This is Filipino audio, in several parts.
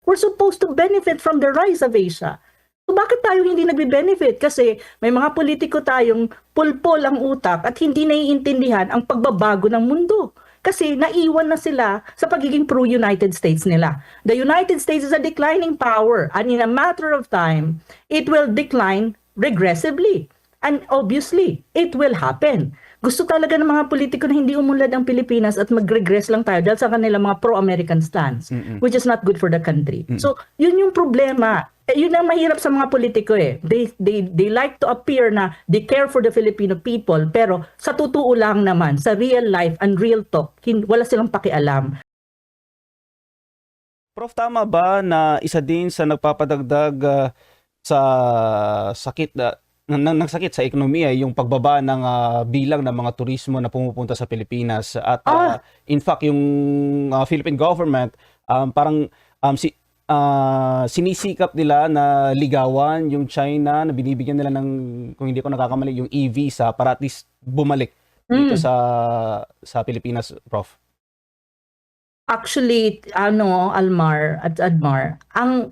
We're supposed to benefit from the rise of Asia. So bakit tayo hindi nagbe-benefit? Kasi may mga politiko tayong pulpol ang utak at hindi naiintindihan ang pagbabago ng mundo. Kasi naiwan na sila sa pagiging pro-United States nila. The United States is a declining power, and in a matter of time, it will decline regressively. And obviously, it will happen. Gusto talaga ng mga politiko na hindi umunlad ang Pilipinas at mag-regress lang tayo dahil sa kanilang mga pro-American stance, which is not good for the country. So, yun yung problema. Yun ang mahirap sa mga politiko eh. They like to appear na they care for the Filipino people, pero sa totoo lang naman, sa real life and real talk, wala silang pakialam. Prof, tama ba na isa din sa nagpapadagdag sa sakit ng sakit sa ekonomiya yung pagbaba ng bilang ng mga turismo na pumupunta sa Pilipinas at in fact yung Philippine government parang sinisikap nila na ligawan yung China na binibigyan nila ng, kung hindi ko nakakamali, yung e-visa para at least bumalik dito sa Pilipinas, Prof. Actually, Almar at Admar, ang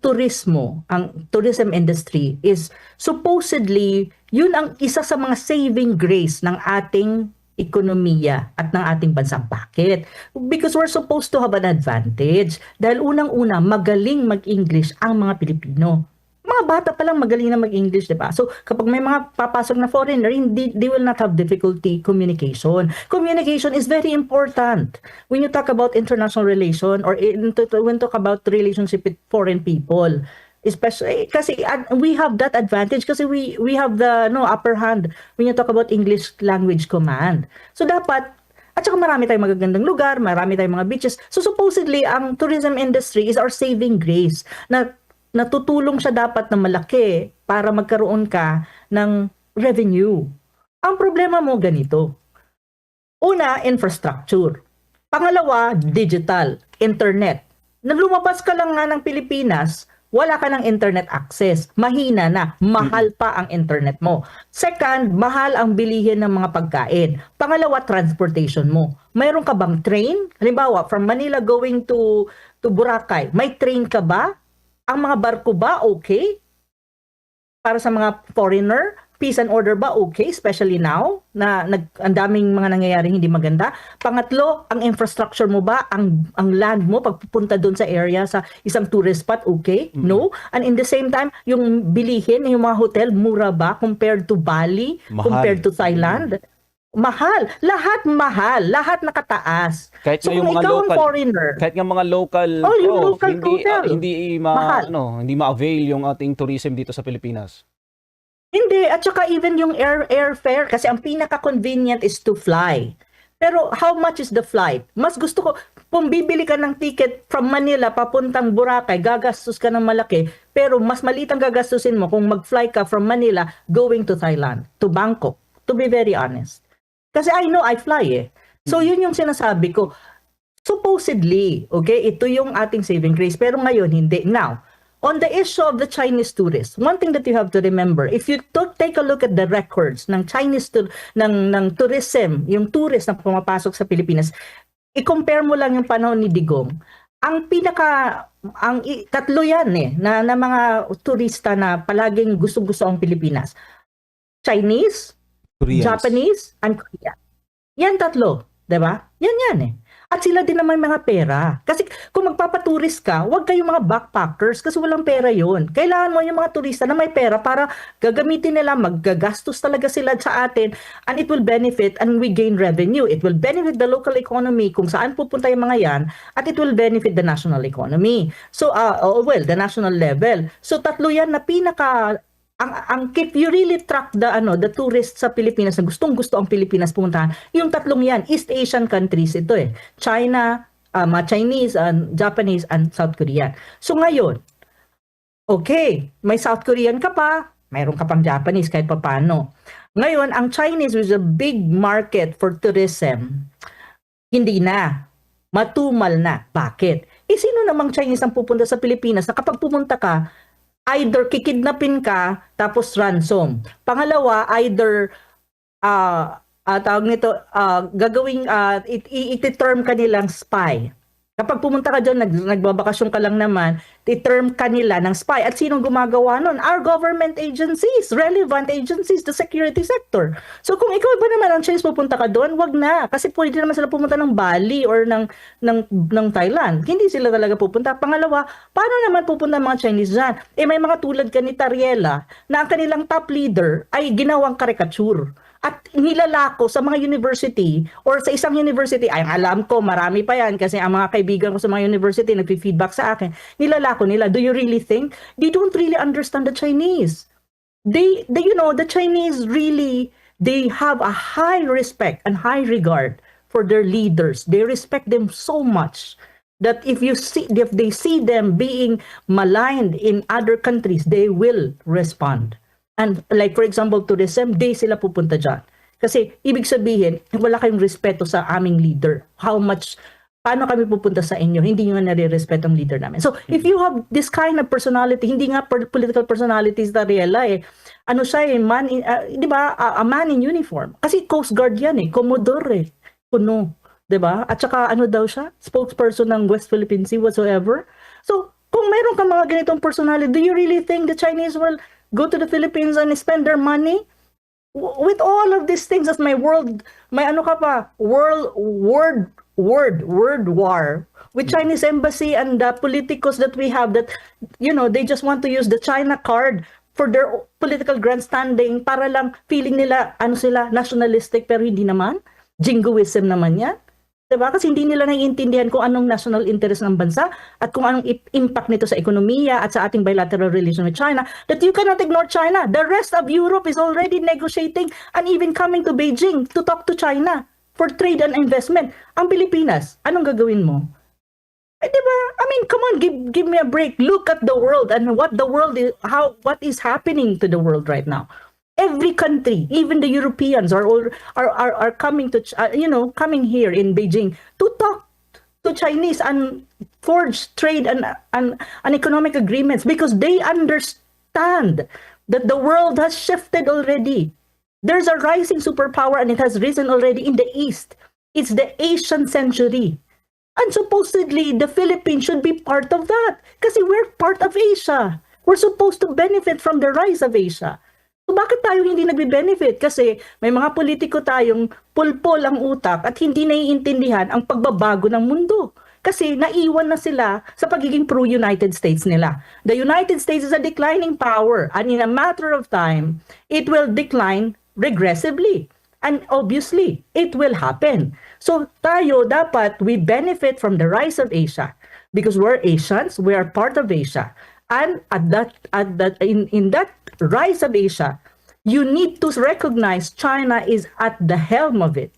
turismo, ang tourism industry is supposedly yun ang isa sa mga saving grace ng ating ekonomiya at ng ating bansa. Bakit? Because we're supposed to have an advantage. Dahil unang-una, magaling mag-English ang mga Pilipino. Mga bata pa lang magaling na mag-English, di ba? So, kapag may mga papasok na foreigner, they will not have difficulty communication. Communication is very important when you talk about international relation or when you talk about relationship with foreign people. Especially kasi we have that advantage kasi we have the upper hand when you talk about English language command. So dapat, at saka marami tayong magagandang lugar, marami tayong mga beaches. So supposedly ang tourism industry is our saving grace na natutulong siya dapat na malaki para magkaroon ka ng revenue. Ang problema mo ganito. Una, infrastructure. Pangalawa, digital, internet. Nang lumabas ka lang nga ng Pilipinas, wala ka ng internet access. Mahina na. Mahal pa ang internet mo. Second, mahal ang bilihin ng mga pagkain. Pangalawa, transportation mo. Mayroon ka bang train? Halimbawa, from Manila going to Boracay, may train ka ba? Ang mga barko ba okay? Para sa mga foreigner, peace and order ba okay? Especially now, na ang daming mga nangyayaring hindi maganda. Pangatlo, ang infrastructure mo ba, ang land mo, pagpupunta doon sa area, sa isang tourist spot, okay? No? And in the same time, yung bilihin, yung mga hotel, mura ba compared to Bali, compared to Thailand? Mahal. Lahat nakataas. Kahit So yung kung mga ikaw ang local, foreigner, kahit yung mga local, yung local hindi hotel, mahal. hindi ma-avail yung ating tourism dito sa Pilipinas. Hindi, at saka even yung airfare, kasi ang pinaka-convenient is to fly. Pero how much is the flight? Mas gusto ko, kung bibili ka ng ticket from Manila papuntang Boracay, gagastos ka ng malaki, pero mas maliit ang gagastusin mo kung mag-fly ka from Manila going to Thailand, to Bangkok, to be very honest. Kasi I know I fly eh. So yun yung sinasabi ko. Supposedly, okay, ito yung ating saving grace, pero ngayon hindi. Now, on the issue of the Chinese tourists, one thing that you have to remember, if you take a look at the records ng Chinese ng tourism, yung tourist na pumapasok sa Pilipinas, i-compare mo lang yung panahon ni Digong. Tatlo yan na mga turista na palaging gusto-gusto ang Pilipinas. Chinese, Koreans. Japanese, and Korean. Yan tatlo, 'di ba? Yan eh. At sila din naman mga pera. Kasi kung magpapaturist ka, huwag kayong mga backpackers kasi walang pera yon. Kailangan mo yung mga turista na may pera para gagamitin nila, maggagastos talaga sila sa atin, and it will benefit and we gain revenue. It will benefit the local economy kung saan pupunta yung mga yan, at it will benefit the national economy. So, the national level. So, tatlo yan na if you really track the tourists sa Pilipinas na gustong-gusto ang Pilipinas pumuntahan, yung tatlong yan, East Asian countries ito eh. China, mga Chinese, Japanese, and South Korean. So ngayon, okay, may South Korean ka pa, mayroon ka pang Japanese kahit pa paano. Ngayon, ang Chinese is a big market for tourism. Hindi na. Matumal na. Bakit? Sino namang Chinese ang pupunta sa Pilipinas na kapag pumunta ka, either kikidnapin ka tapos ransom. Pangalawa, either tawag nito, iti-term ka nilang spy. Kapag pumunta ka dyan, nagbabakasyon ka lang naman, i-term ka nila ng spy. At sinong gumagawa nun? Our government agencies, relevant agencies, the security sector. So kung ikaw ba naman ang Chinese, pupunta ka doon, wag na. Kasi pwede naman sila pumunta ng Bali or ng Thailand. Hindi sila talaga pupunta. Pangalawa, paano naman pupunta ang mga Chinese dyan? May mga tulad ka ni Tariela na ang kanilang top leader ay ginawang karikature. At nilalako sa mga university or sa isang university, ay alam ko marami pa yan kasi ang mga kaibigan ko sa mga university nagfi-feedback sa akin, nilalako nila. Do you really think? They don't really understand the Chinese. They the Chinese really, they have a high respect and high regard for their leaders. They respect them so much that if they see them being maligned in other countries, they will respond. And like for example, tourism, day sila pupunta dyan. Kasi ibig sabihin, wala kayong respeto sa aming leader. Paano kami pupunta sa inyo? Hindi nyo nare-respeto ang leader namin. So if you have this kind of personality, hindi nga political personalities na Riela ano siya di ba, a man in uniform. Kasi Coast Guard yan Commodore Puno. Di ba? At saka ano daw siya? Spokesperson ng West Philippine Sea whatsoever. So kung mayroon ka mga ganitong personality, do you really think the Chinese will go to the Philippines and spend their money? With all of these things as may ano ka pa, word war with Chinese embassy and the politicos that we have that, they just want to use the China card for their political grandstanding para lang feeling nila, nationalistic, pero hindi naman. Jingoism naman yan. Diba? Kasi hindi nila naiintindihan kung anong national interest ng bansa at kung anong impact nito sa ekonomiya at sa ating bilateral relation with China, that you cannot ignore China. The rest of Europe is already negotiating and even coming to Beijing to talk to China for trade and investment. Ang Pilipinas, anong gagawin mo? Diba? I mean, come on, give me a break. Look at the world and what is happening to the world right now. Every country, even the Europeans are coming to coming here in Beijing to talk to Chinese and forge trade and economic agreements because they understand that the world has shifted already. There's a rising superpower and it has risen already in the East. It's the Asian century. And supposedly the Philippines should be part of that kasi we're part of Asia. We're supposed to benefit from the rise of Asia. So bakit tayo hindi nagbe-benefit? Kasi may mga politiko tayong pulpol ang utak at hindi naiintindihan ang pagbabago ng mundo. Kasi naiwan na sila sa pagiging pro-United States nila. The United States is a declining power and in a matter of time, it will decline regressively. And obviously, it will happen. So tayo dapat we benefit from the rise of Asia because we're Asians, we are part of Asia. And in that rise of Asia, you need to recognize China is at the helm of it.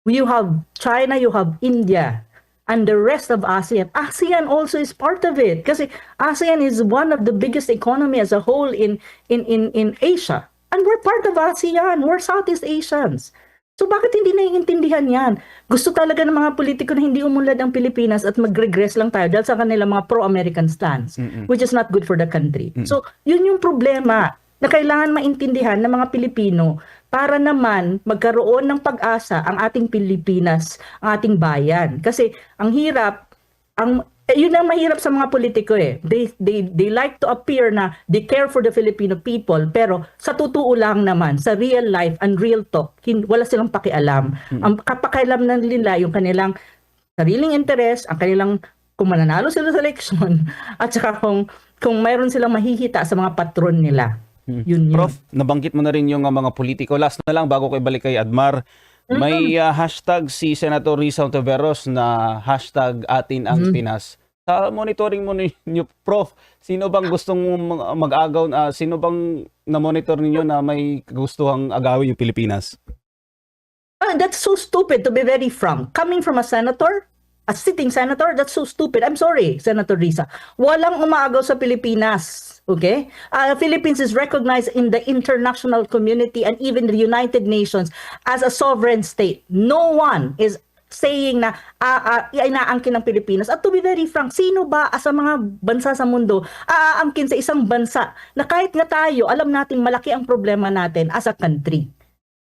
You have China, you have India, and the rest of ASEAN. ASEAN also is part of it kasi ASEAN is one of the biggest economy as a whole in Asia. And we're part of ASEAN. We're Southeast Asians. So bakit hindi naiintindihan yan? Gusto talaga ng mga politiko na hindi umunlad ang Pilipinas at mag-regress lang tayo dahil sa kanilang mga pro-American stance, which is not good for the country. So yun yung problema na kailangan maintindihan ng mga Pilipino para naman magkaroon ng pag-asa ang ating Pilipinas, ang ating bayan. Kasi ang hirap, yun ang mahirap sa mga politiko They like to appear na they care for the Filipino people, pero sa totoo lang naman, sa real life and real talk, wala silang pakialam. Ang kapakialam na nila yung kanilang sariling interest, ang kanilang kung mananalo sila sa eleksyon, at saka kung mayroon silang mahihita sa mga patron nila. Yun. Prof, nabanggit mo na rin yung mga politiko. Last na lang bago ko ibalik kay Admar. May hashtag si Senator Risa Ontiveros na hashtag atin ang Pinas. Sa monitoring mo ninyo, Prof, sino bang gustong mag-agaw, sino bang na-monitor ninyo na may gustuhang agawin yung Pilipinas? That's so stupid, to be very frank. Coming from a senator, a sitting senator, that's so stupid. I'm sorry, Senator Risa. Walang umaagaw sa Pilipinas. Okay? Philippines is recognized in the international community and even the United Nations as a sovereign state. No one is saying na inaangkin ng Pilipinas. At to be very frank, sino ba sa mga bansa sa mundo aangkin sa isang bansa na kahit nga tayo, alam natin malaki ang problema natin as a country.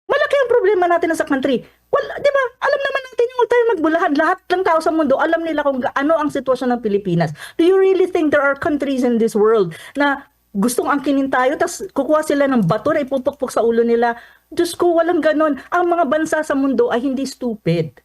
Malaki ang problema natin as a country. Well, di ba? Alam naman natin yung huwag tayo magbulahan. Lahat ng tao sa mundo, alam nila kung ano ang sitwasyon ng Pilipinas. Do you really think there are countries in this world na gustong angkinin tayo, tapos kukuha sila ng bato na ipupukpok sa ulo nila? Diyos ko, walang ganon. Ang mga bansa sa mundo ay hindi stupid.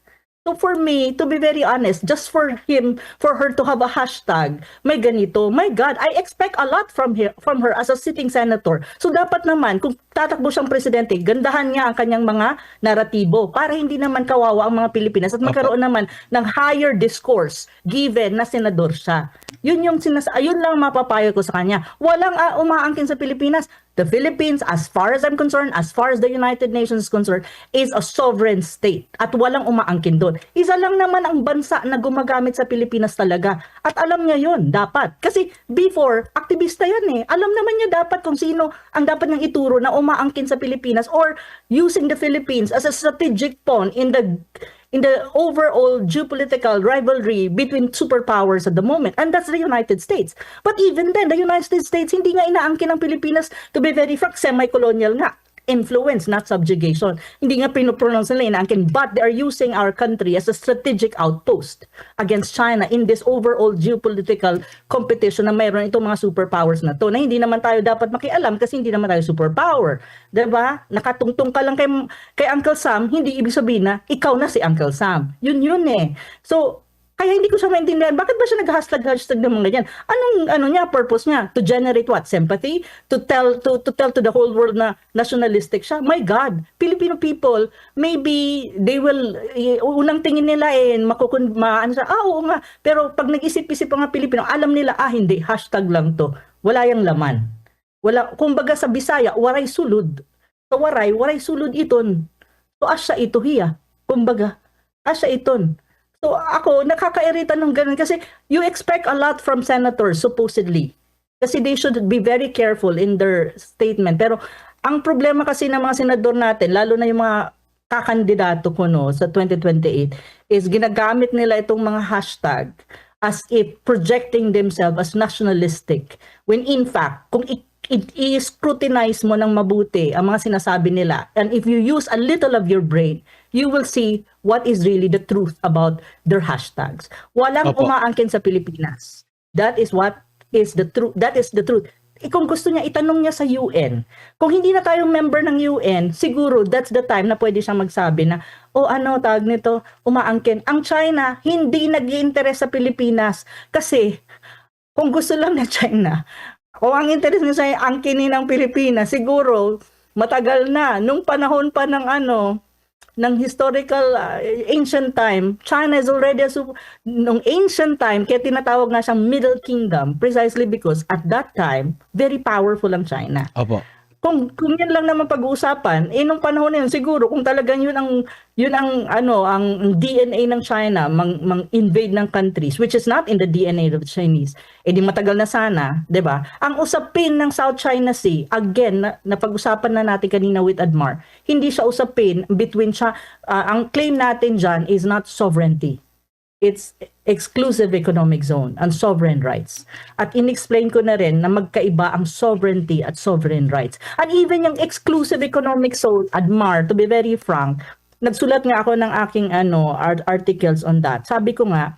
So for me, to be very honest, just for her to have a hashtag, may ganito, my God, I expect a lot from her as a sitting senator. So dapat naman, kung tatakbo siyang presidente, gandahan niya ang kanyang mga naratibo para hindi naman kawawa ang mga Pilipinas at magkaroon naman ng higher discourse given na senador siya. Yun ayun lang mapapayo ko sa kanya. Walang umaangkin sa Pilipinas. The Philippines, as far as I'm concerned, as far as the United Nations is concerned, is a sovereign state at walang umaangkin doon. Isa lang naman ang bansa na gumagamit sa Pilipinas talaga. At alam niya yun, dapat. Kasi before, aktivista yan eh. Alam naman niya dapat kung sino ang dapat niyang ituro na umaangkin sa Pilipinas or using the Philippines as a strategic pawn in the overall geopolitical rivalry between superpowers at the moment. And that's the United States. But even then, the United States, hindi nga inaangkin ang Pilipinas, to be very frank, semi-colonial nga. Influence, not subjugation. Hindi nga pinopronounce nila inaangkin, but they are using our country as a strategic outpost against China in this overall geopolitical competition na mayroon itong mga superpowers na to, na hindi naman tayo dapat makialam kasi hindi naman tayo superpower. Diba? Nakatungtong ka lang kay Uncle Sam, hindi ibig sabihin na ikaw na si Uncle Sam. Yun eh. So, kaya hindi ko siya maintindihan. Bakit ba siya nag-hashtag ng mga ganyan? Anong purpose niya? To generate what? Sympathy? To tell to the whole world na nationalistic siya? My God, Filipino people, maybe they will, unang tingin nila oo nga. Pero pag nag-isip-isip ang mga Pilipino, alam nila, hindi, hashtag lang to. Wala yang laman. Kumbaga sa Bisaya, waray sulod. Sa waray sulod iton. So asya ito hiya. Kumbaga, asya iton. So ako, nakakairita ng ganun kasi you expect a lot from senators supposedly. Kasi they should be very careful in their statement. Pero ang problema kasi ng mga senador natin, lalo na yung mga kakandidato ko sa 2028, is ginagamit nila itong mga hashtag as if projecting themselves as nationalistic. When in fact, kung i-scrutinize mo ng mabuti ang mga sinasabi nila, and if you use a little of your brain, you will see what is really the truth about their hashtags. Walang umaangkin sa Pilipinas. That is what is the truth. That is the truth. Kung gusto niya, itanong niya sa UN. Kung hindi na tayo member ng UN, siguro that's the time na pwede siyang magsabi na, tawag nito, umaangkin. Ang China, hindi nag-i-interest sa Pilipinas kasi kung gusto lang na China, o ang interest niya sa angkinin ng Pilipinas, siguro matagal na nung panahon pa ng historical ancient time. China is already nung ancient time, kaya tinatawag nga siyang Middle Kingdom precisely because at that time very powerful ang China. Opo. Kung yan lang naman pag-uusapan, nung panahon na yun, siguro kung talagang yun ang DNA ng China, mang-invade ng countries, which is not in the DNA of the Chinese, di matagal na sana, di ba? Ang usapin ng South China Sea, again, na pag-usapan na natin kanina with Admar, hindi siya usapin between ang claim natin dyan is not sovereignty. It's exclusive economic zone and sovereign rights. At in-explain ko na rin na magkaiba ang sovereignty at sovereign rights. And even yung exclusive economic zone, Admar, to be very frank, nagsulat nga ako ng aking articles on that. Sabi ko nga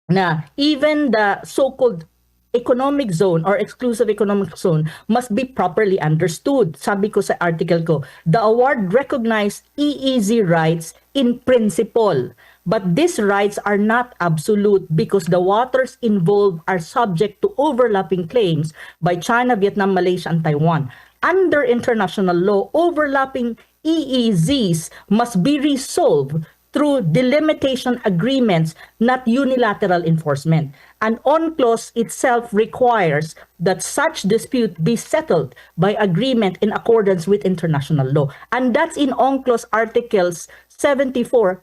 na even the so-called economic zone or exclusive economic zone must be properly understood. Sabi ko sa article ko, the award recognized EEZ rights in principle. But these rights are not absolute because the waters involved are subject to overlapping claims by China, Vietnam, Malaysia, and Taiwan. Under international law, overlapping EEZs must be resolved through delimitation agreements, not unilateral enforcement. An UNCLOS itself requires that such dispute be settled by agreement in accordance with international law. And that's in UNCLOS Articles 74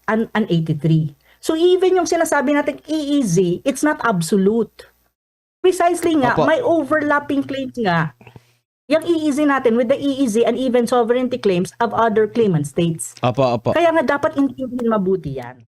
and 83. So even yung sinasabi natin EEZ, it's not absolute. Precisely nga, may overlapping claims nga. Yung EEZ natin with the EEZ and even sovereignty claims of other claimant states. Opo. Kaya nga dapat intindihin mabuti yan.